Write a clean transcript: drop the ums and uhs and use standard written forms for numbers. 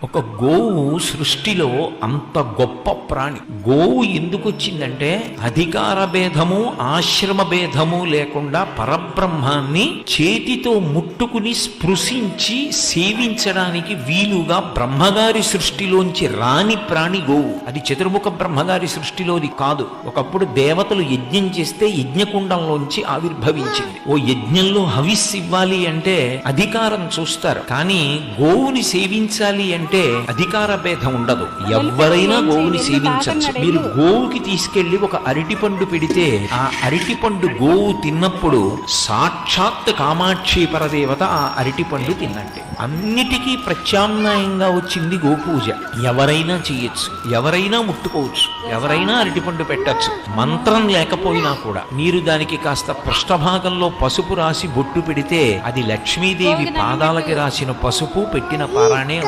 ఒక గోవు సృష్టిలో అంత గొప్ప ప్రాణి. గోవు ఎందుకు వచ్చిందంటే అధికార భేదము ఆశ్రమ భేదము లేకుండా పరబ్రహ్మాన్ని చేతితో ముట్టుకుని స్పృశించి సేవించడానికి వీలుగా బ్రహ్మగారి సృష్టిలోంచి రాని ప్రాణి గోవు. అది చతుర్ముఖ బ్రహ్మగారి సృష్టిలోది కాదు. ఒకప్పుడు దేవతలు యజ్ఞం చేస్తే యజ్ఞకుండంలోంచి ఆవిర్భవించింది. ఓ యజ్ఞంలో హవిస్సు ఇవ్వాలి అంటే అధికారం చూస్తారు, కానీ గోవుని సేవించాలి అంటే అధికార భేదం ఉండదు. ఎవరైనా గోవుని సేవించవచ్చు. మీరు గోవుకి తీసుకెళ్లి ఒక అరటిపండు పెడితే ఆ అరటిపండు గోవు తిన్నప్పుడు సాక్షాత్ కామాక్షి పరదేవత ఆ అరటిపండు తిన్నట్టే. అన్నిటికీ ప్రత్యామ్నాయంగా వచ్చింది గోపూజ. ఎవరైనా చెయ్యొచ్చు, ఎవరైనా ముట్టుకోవచ్చు, ఎవరైనా అరటిపండు పెట్టచ్చు. మంత్రం లేకపోయినా కూడా మీరు దానికి కాస్త పృష్ఠభాగంలో పసుపు రాసి బొట్టు పెడితే అది లక్ష్మీదేవి పాదాలకి రాసిన పసుపు పెట్టిన పారాణే